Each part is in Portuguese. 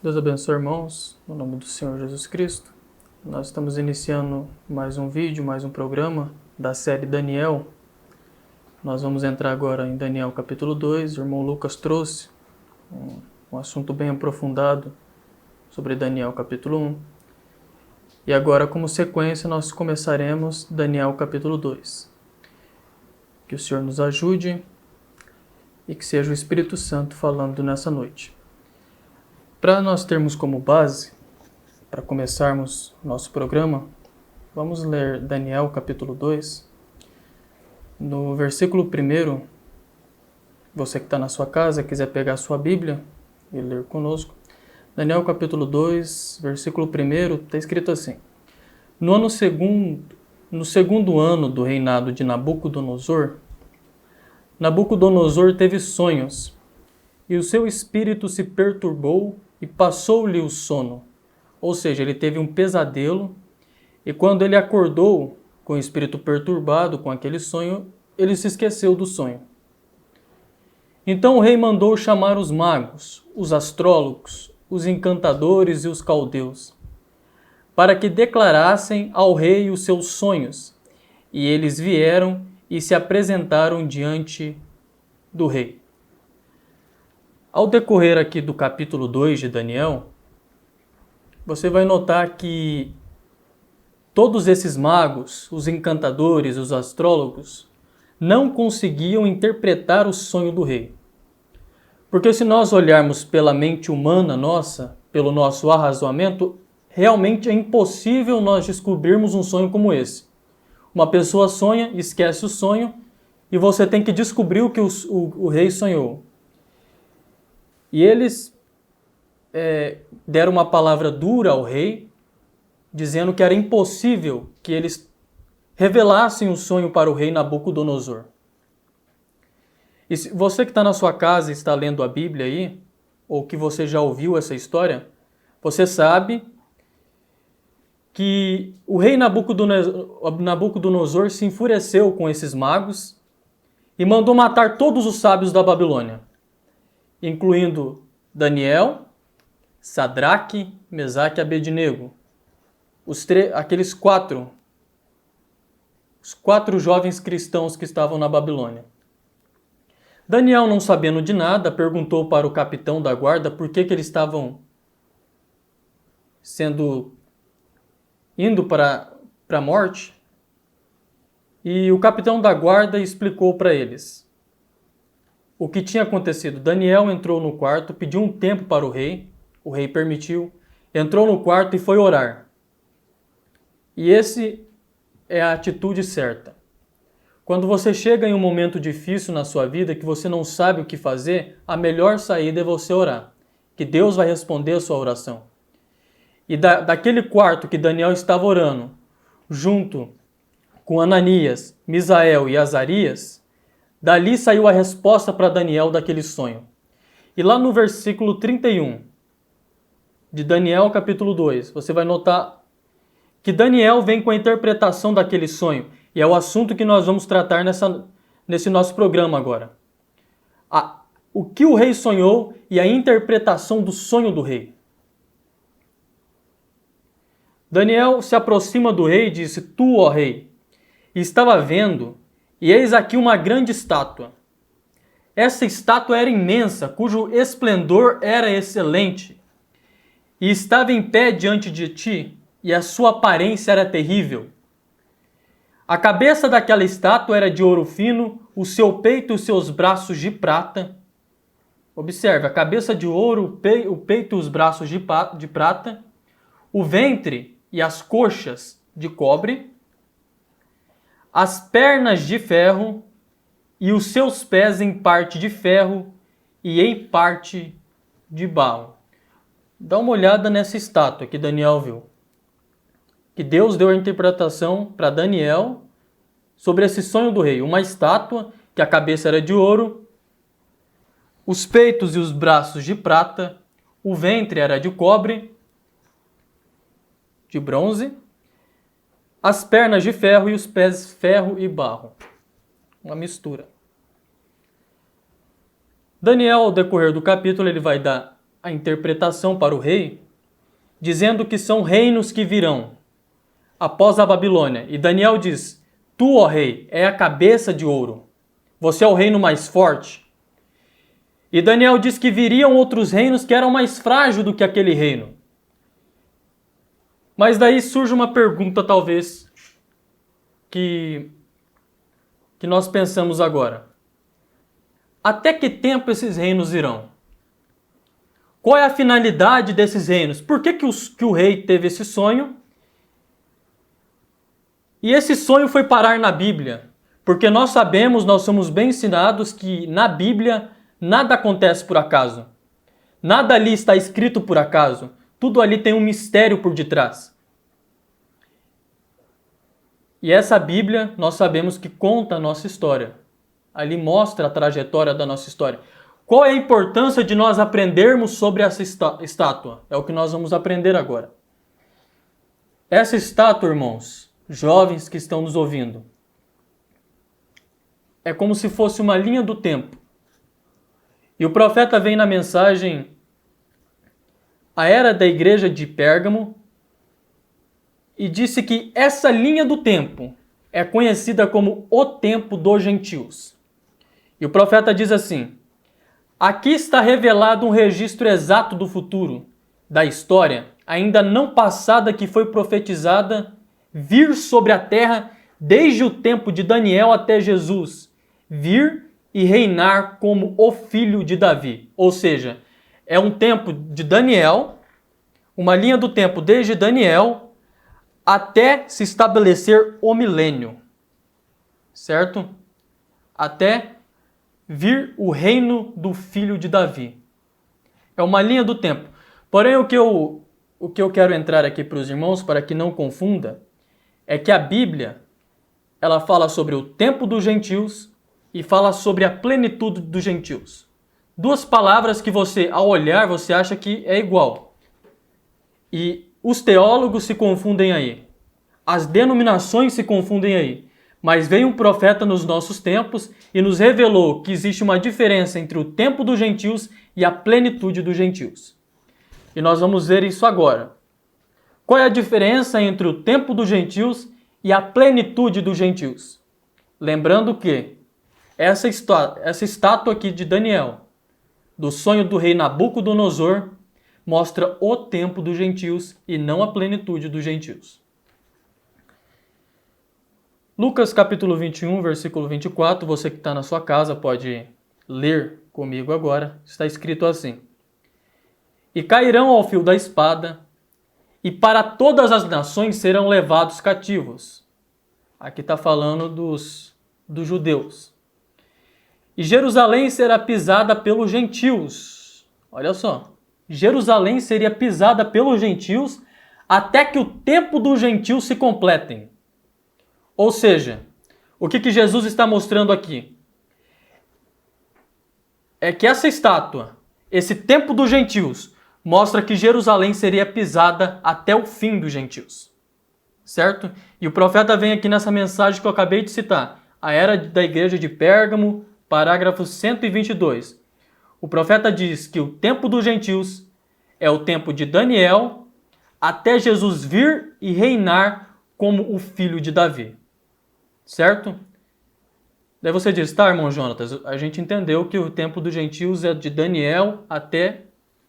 Deus abençoe, irmãos, no nome do Senhor Jesus Cristo. Nós estamos iniciando mais um vídeo, mais um programa da série Daniel. Nós vamos entrar agora em Daniel capítulo 2. O irmão Lucas trouxe um assunto bem aprofundado sobre Daniel capítulo 1. E agora, como sequência, nós começaremos Daniel capítulo 2. Que o Senhor nos ajude e que seja o Espírito Santo falando nessa noite. Para nós termos como base, para começarmos nosso programa, vamos ler Daniel capítulo 2. No versículo 1, você que está na sua casa, quiser pegar a sua Bíblia e ler conosco. Daniel capítulo 2, versículo 1, está escrito assim: No segundo ano do reinado de Nabucodonosor, Nabucodonosor teve sonhos, e o seu espírito se perturbou e passou-lhe o sono. Ou seja, ele teve um pesadelo, e quando ele acordou com o espírito perturbado com aquele sonho, ele se esqueceu do sonho. Então o rei mandou chamar os magos, os astrólogos, os encantadores e os caldeus, para que declarassem ao rei os seus sonhos. E eles vieram e se apresentaram diante do rei. Ao decorrer aqui do capítulo 2 de Daniel, você vai notar que todos esses magos, os encantadores, os astrólogos, não conseguiam interpretar o sonho do rei. Porque se nós olharmos pela mente humana nossa, pelo nosso arrazoamento, realmente é impossível nós descobrirmos um sonho como esse. Uma pessoa sonha, esquece o sonho, e você tem que descobrir o que o rei sonhou. E eles deram uma palavra dura ao rei, dizendo que era impossível que eles revelassem o sonho para o rei Nabucodonosor. E se você que está na sua casa e está lendo a Bíblia aí, ou que você já ouviu essa história, você sabe que o rei Nabucodonosor se enfureceu com esses magos e mandou matar todos os sábios da Babilônia, incluindo Daniel, Sadraque, Mesaque e Abednego, os quatro jovens cristãos que estavam na Babilônia. Daniel, não sabendo de nada, perguntou para o capitão da guarda por que eles estavam indo para a morte. E o capitão da guarda explicou para eles o que tinha acontecido. Daniel entrou no quarto, pediu um tempo para o rei permitiu, entrou no quarto e foi orar. E esse é a atitude certa. Quando você chega em um momento difícil na sua vida, que você não sabe o que fazer, a melhor saída é você orar, que Deus vai responder a sua oração. E daquele quarto que Daniel estava orando, junto com Ananias, Misael e Azarias, dali saiu a resposta para Daniel daquele sonho. E lá no versículo 31 de Daniel capítulo 2, você vai notar que Daniel vem com a interpretação daquele sonho. E é o assunto que nós vamos tratar nesse nosso programa agora. O que o rei sonhou e a interpretação do sonho do rei. Daniel se aproxima do rei e disse: Tu, ó rei, estava vendo, e eis aqui uma grande estátua. Essa estátua era imensa, cujo esplendor era excelente, e estava em pé diante de ti, e a sua aparência era terrível. A cabeça daquela estátua era de ouro fino, o seu peito e os seus braços de prata. Observe, a cabeça de ouro, o peito e os braços de prata, o ventre e as coxas de cobre, as pernas de ferro e os seus pés em parte de ferro e em parte de barro. Dá uma olhada nessa estátua que Daniel viu. Que Deus deu a interpretação para Daniel sobre esse sonho do rei. Uma estátua que a cabeça era de ouro, os peitos e os braços de prata, o ventre era de cobre, de bronze, as pernas de ferro e os pés ferro e barro. Uma mistura. Daniel, ao decorrer do capítulo, ele vai dar a interpretação para o rei, dizendo que são reinos que virão após a Babilônia. E Daniel diz: tu, ó rei, é a cabeça de ouro. Você é o reino mais forte. E Daniel diz que viriam outros reinos que eram mais frágeis do que aquele reino. Mas daí surge uma pergunta, talvez, que nós pensamos agora. Até que tempo esses reinos irão? Qual é a finalidade desses reinos? Por que o rei teve esse sonho? E esse sonho foi parar na Bíblia. Porque nós sabemos, nós somos bem ensinados que na Bíblia nada acontece por acaso. Nada ali está escrito por acaso. Tudo ali tem um mistério por detrás. E essa Bíblia, nós sabemos que conta a nossa história. Ali mostra a trajetória da nossa história. Qual é a importância de nós aprendermos sobre essa estátua? É o que nós vamos aprender agora. Essa estátua, irmãos, jovens que estão nos ouvindo, é como se fosse uma linha do tempo. E o profeta vem na mensagem: a era da igreja de Pérgamo, e disse que essa linha do tempo é conhecida como o tempo dos gentios. E o profeta diz assim: aqui está revelado um registro exato do futuro, da história, ainda não passada, que foi profetizada vir sobre a terra desde o tempo de Daniel até Jesus, vir e reinar como o filho de Davi. Ou seja, é um tempo de Daniel, uma linha do tempo desde Daniel até se estabelecer o milênio, certo? Até vir o reino do filho de Davi. É uma linha do tempo. Porém, o que eu quero entrar aqui para os irmãos, para que não confunda, é que a Bíblia, ela fala sobre o tempo dos gentios e fala sobre a plenitude dos gentios. Duas palavras que você, ao olhar, você acha que é igual. E os teólogos se confundem aí. As denominações se confundem aí. Mas veio um profeta nos nossos tempos e nos revelou que existe uma diferença entre o tempo dos gentios e a plenitude dos gentios. E nós vamos ver isso agora. Qual é a diferença entre o tempo dos gentios e a plenitude dos gentios? Lembrando que essa estátua aqui de Daniel, do sonho do rei Nabucodonosor, mostra o tempo dos gentios e não a plenitude dos gentios. Lucas capítulo 21, versículo 24, você que está na sua casa pode ler comigo agora. Está escrito assim: e cairão ao fio da espada, e para todas as nações serão levados cativos. Aqui está falando dos judeus. E Jerusalém será pisada pelos gentios. Olha só, Jerusalém seria pisada pelos gentios até que o tempo dos gentios se completem. Ou seja, o que Jesus está mostrando aqui? É que essa estátua, esse tempo dos gentios, mostra que Jerusalém seria pisada até o fim dos gentios. Certo? E o profeta vem aqui nessa mensagem que eu acabei de citar, a era da igreja de Pérgamo, parágrafo 122. O profeta diz que o tempo dos gentios é o tempo de Daniel até Jesus vir e reinar como o filho de Davi. Certo? Daí você diz: tá, irmão Jonatas, a gente entendeu que o tempo dos gentios é de Daniel até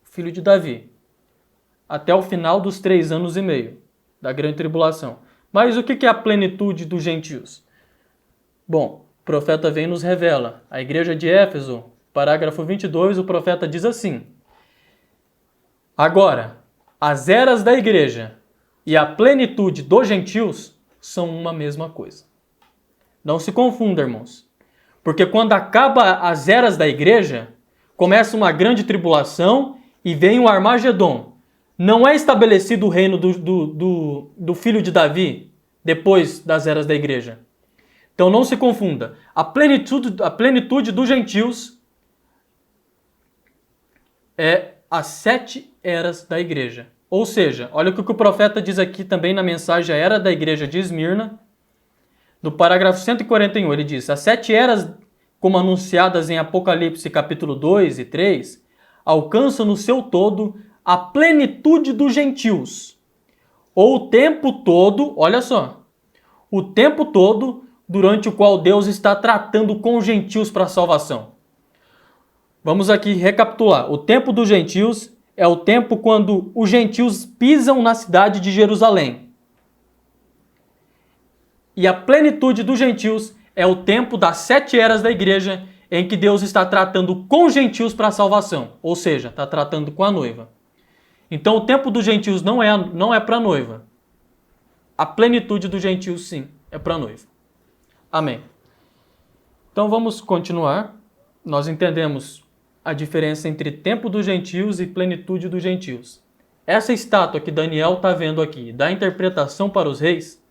o filho de Davi, até o final dos 3 anos e meio da grande tribulação. Mas o que é a plenitude dos gentios? Bom, o profeta vem e nos revela. A igreja de Éfeso, parágrafo 22, o profeta diz assim: agora, as eras da igreja e a plenitude dos gentios são uma mesma coisa. Não se confunda, irmãos. Porque quando acaba as eras da igreja, começa uma grande tribulação e vem o Armagedon. Não é estabelecido o reino do filho de Davi depois das eras da igreja. Então não se confunda. A plenitude dos gentios é as 7 eras da igreja. Ou seja, olha o que o profeta diz aqui também na mensagem A Era da Igreja de Esmirna. No parágrafo 141, ele diz: as 7 eras, como anunciadas em Apocalipse capítulo 2 e 3, alcança no seu todo a plenitude dos gentios. Ou o tempo todo, olha só, o tempo todo durante o qual Deus está tratando com os gentios para a salvação. Vamos aqui recapitular. O tempo dos gentios é o tempo quando os gentios pisam na cidade de Jerusalém. E a plenitude dos gentios é o tempo das 7 eras da igreja, em que Deus está tratando com os gentios para a salvação. Ou seja, está tratando com a noiva. Então o tempo dos gentios não é para a noiva. A plenitude dos gentios, sim, é para a noiva. Amém. Então vamos continuar. Nós entendemos a diferença entre tempo dos gentios e plenitude dos gentios. Essa estátua que Daniel está vendo aqui, da interpretação para os reis,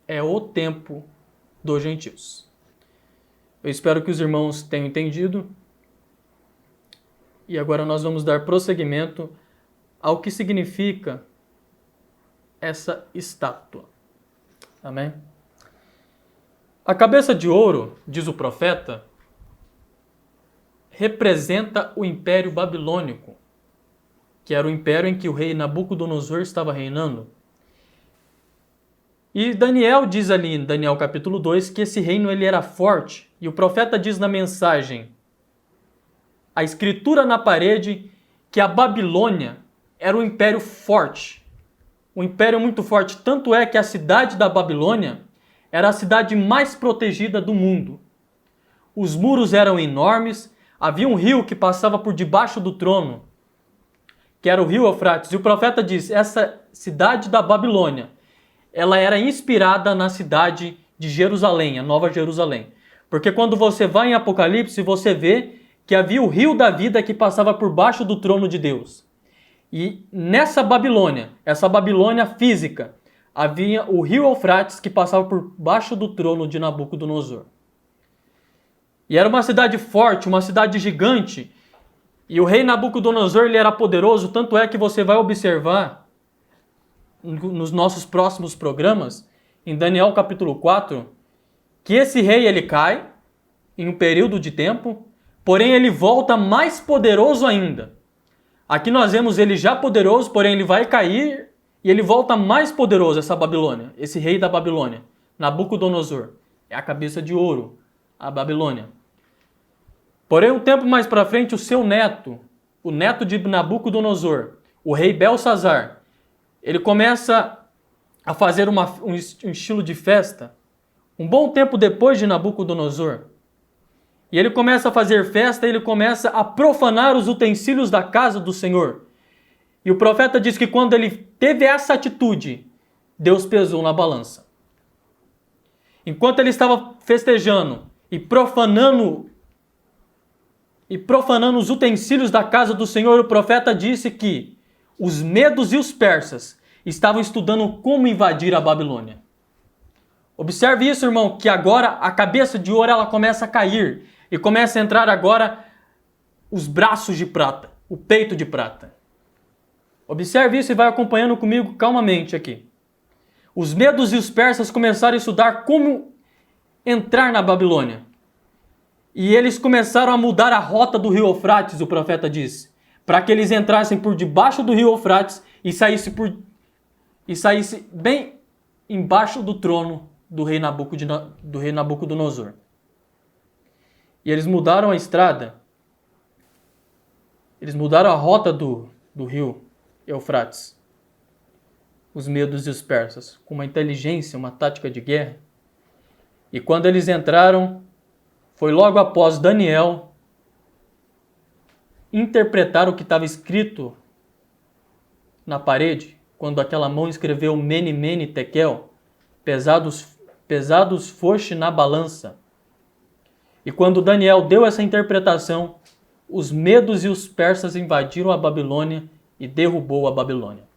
é o tempo dos gentios. Eu espero que os irmãos tenham entendido. E agora nós vamos dar prosseguimento ao que significa essa estátua. Amém? A cabeça de ouro, diz o profeta, representa o Império Babilônico, que era o império em que o rei Nabucodonosor estava reinando. E Daniel diz ali em Daniel capítulo 2 que esse reino ele era forte. E o profeta diz na mensagem, a escritura na parede, que a Babilônia era um império forte. Um império muito forte. Tanto é que a cidade da Babilônia era a cidade mais protegida do mundo. Os muros eram enormes. Havia um rio que passava por debaixo do trono, que era o rio Eufrates. E o profeta diz, essa cidade da Babilônia, ela era inspirada na cidade de Jerusalém, a Nova Jerusalém. Porque quando você vai em Apocalipse, você vê que havia o rio da vida que passava por baixo do trono de Deus. E nessa Babilônia, essa Babilônia física, havia o rio Eufrates que passava por baixo do trono de Nabucodonosor. E era uma cidade forte, uma cidade gigante. E o rei Nabucodonosor ele era poderoso, tanto é que você vai observar nos nossos próximos programas, em Daniel capítulo 4, que esse rei ele cai em um período de tempo, porém ele volta mais poderoso ainda. Aqui nós vemos ele já poderoso, porém ele vai cair e ele volta mais poderoso, essa Babilônia, esse rei da Babilônia, Nabucodonosor. É a cabeça de ouro, a Babilônia. Porém, um tempo mais para frente, o seu neto, o neto de Nabucodonosor, o rei Belsazar, ele começa a fazer um estilo de festa, um bom tempo depois de Nabucodonosor. E ele começa a fazer festa, ele começa a profanar os utensílios da casa do Senhor. E o profeta diz que quando ele teve essa atitude, Deus pesou na balança. Enquanto ele estava festejando e profanando os utensílios da casa do Senhor, o profeta disse que os medos e os persas estavam estudando como invadir a Babilônia. Observe isso, irmão, que agora a cabeça de ouro ela começa a cair e começa a entrar agora os braços de prata, o peito de prata. Observe isso e vai acompanhando comigo calmamente aqui. Os medos e os persas começaram a estudar como entrar na Babilônia. E eles começaram a mudar a rota do rio Eufrates, o profeta diz, para que eles entrassem por debaixo do rio Eufrates e saísse bem embaixo do trono do rei Nabucodonosor. E eles mudaram a estrada, eles mudaram a rota do rio Eufrates, os medos e os persas, com uma inteligência, uma tática de guerra. E quando eles entraram, foi logo após Daniel interpretar o que estava escrito na parede, quando aquela mão escreveu Mene, Mene, Tekel, pesados foste na balança. E quando Daniel deu essa interpretação, os medos e os persas invadiram a Babilônia e derrubou a Babilônia.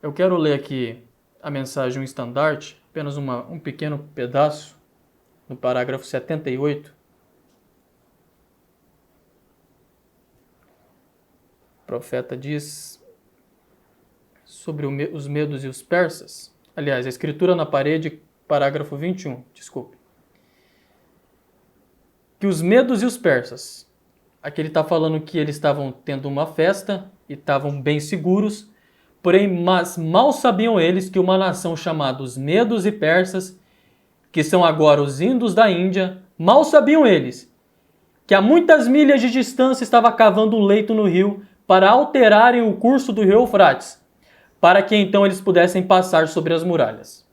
Eu quero ler aqui a mensagem, um estandarte, apenas um pequeno pedaço, no parágrafo 78. O profeta diz sobre os medos e os persas. Aliás, a escritura na parede, parágrafo 21, desculpe. que os medos e os persas, aqui ele está falando que eles estavam tendo uma festa e estavam bem seguros, porém, mas mal sabiam eles que uma nação chamada os medos e persas, que são agora os índios da Índia, mal sabiam eles que a muitas milhas de distância estava cavando um leito no rio para alterarem o curso do rio Eufrates, para que então eles pudessem passar sobre as muralhas.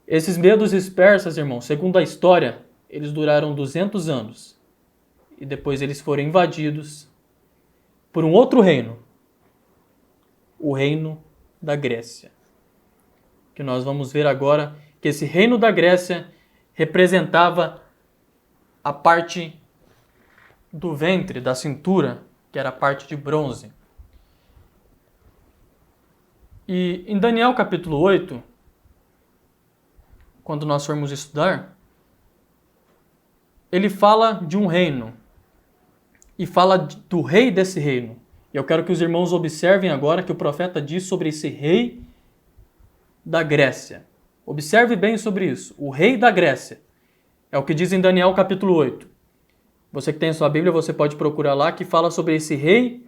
Esses medos e persas, irmãos, segundo a história, eles duraram 200 anos e depois eles foram invadidos por um outro reino, o reino da Grécia. Que nós vamos ver agora que esse reino da Grécia representava a parte do ventre, da cintura, que era a parte de bronze. E em Daniel capítulo 8, quando nós formos estudar, ele fala de um reino e fala do rei desse reino. E eu quero que os irmãos observem agora que o profeta diz sobre esse rei da Grécia. Observe bem sobre isso. O rei da Grécia é o que diz em Daniel capítulo 8. Você que tem a sua Bíblia, você pode procurar lá, que fala sobre esse rei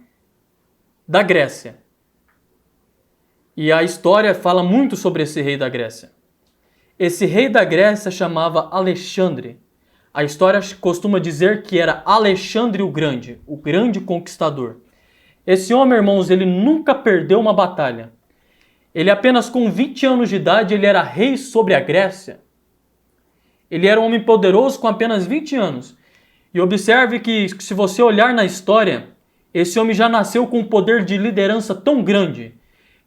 da Grécia. E a história fala muito sobre esse rei da Grécia. Esse rei da Grécia chamava Alexandre. A história costuma dizer que era Alexandre o grande conquistador. Esse homem, irmãos, ele nunca perdeu uma batalha. Ele apenas com 20 anos de idade, ele era rei sobre a Grécia. Ele era um homem poderoso com apenas 20 anos. E observe que, se você olhar na história, esse homem já nasceu com um poder de liderança tão grande,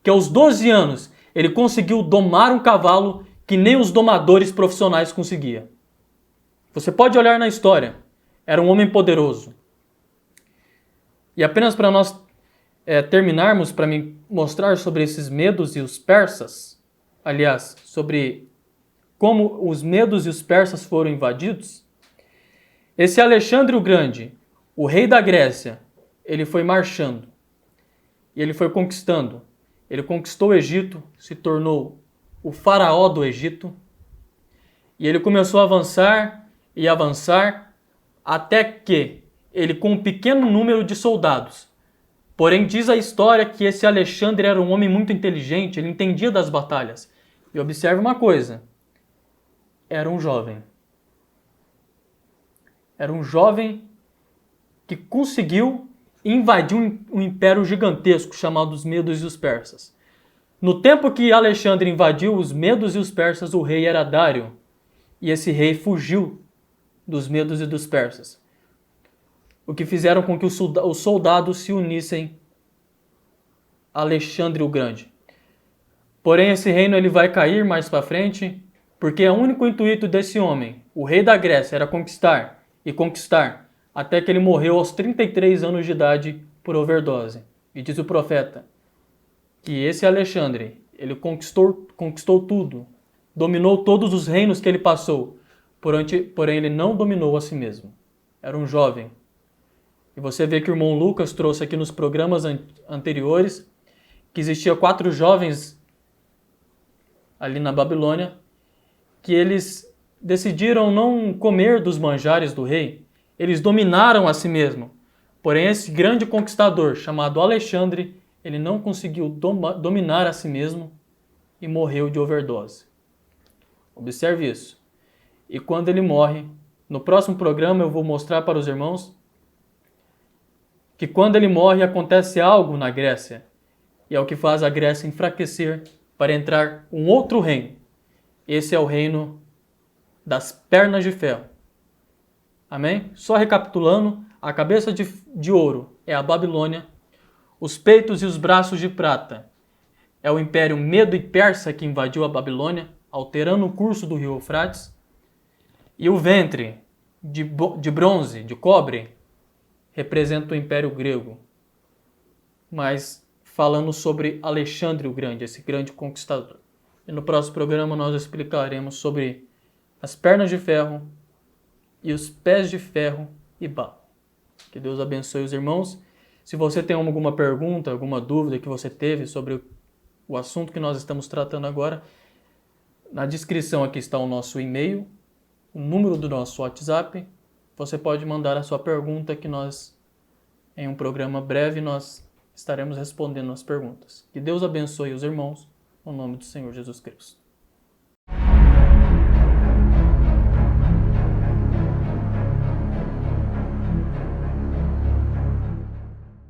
que aos 12 anos ele conseguiu domar um cavalo que nem os domadores profissionais conseguiam. Você pode olhar na história, era um homem poderoso. E apenas para nós terminarmos, para me mostrar sobre esses medos e os persas, aliás, sobre como os medos e os persas foram invadidos, esse Alexandre o Grande, o rei da Grécia, ele foi marchando e ele foi conquistando. Ele conquistou o Egito, se tornou o faraó do Egito e ele começou a avançar e avançar até que ele, com um pequeno número de soldados, porém diz a história que esse Alexandre era um homem muito inteligente, ele entendia das batalhas. E observe uma coisa, era um jovem. Era um jovem que conseguiu invadir um império gigantesco chamado os Medos e os Persas. No tempo que Alexandre invadiu os Medos e os Persas, o rei era Dário. E esse rei fugiu dos Medos e dos Persas. O que fizeram com que os soldados se unissem a Alexandre o Grande. Porém, esse reino ele vai cair mais para frente, porque o único intuito desse homem, o rei da Grécia, era conquistar e conquistar, até que ele morreu aos 33 anos de idade por overdose. E diz o profeta que esse Alexandre, ele conquistou tudo, dominou todos os reinos que ele passou, porém ele não dominou a si mesmo. Era um jovem. E você vê que o irmão Lucas trouxe aqui nos programas anteriores que existia 4 jovens ali na Babilônia que eles decidiram não comer dos manjares do rei, eles dominaram a si mesmo. Porém, esse grande conquistador, chamado Alexandre, ele não conseguiu dominar a si mesmo e morreu de overdose. Observe isso. E quando ele morre, no próximo programa eu vou mostrar para os irmãos que quando ele morre acontece algo na Grécia, e é o que faz a Grécia enfraquecer para entrar um outro reino. Esse é o reino das pernas de ferro. Amém? Só recapitulando, a cabeça de ouro é a Babilônia, os peitos e os braços de prata é o Império Medo e Persa que invadiu a Babilônia, alterando o curso do rio Eufrates, e o ventre de bronze, de cobre, representa o Império Grego. Mas falando sobre Alexandre o Grande, esse grande conquistador. E no próximo programa nós explicaremos sobre as pernas de ferro e os pés de ferro e barro. Que Deus abençoe os irmãos. Se você tem alguma pergunta, alguma dúvida que você teve sobre o assunto que nós estamos tratando agora, na descrição aqui está o nosso e-mail, o número do nosso WhatsApp você pode mandar a sua pergunta que nós, em um programa breve, nós estaremos respondendo as perguntas. Que Deus abençoe os irmãos, no nome do Senhor Jesus Cristo.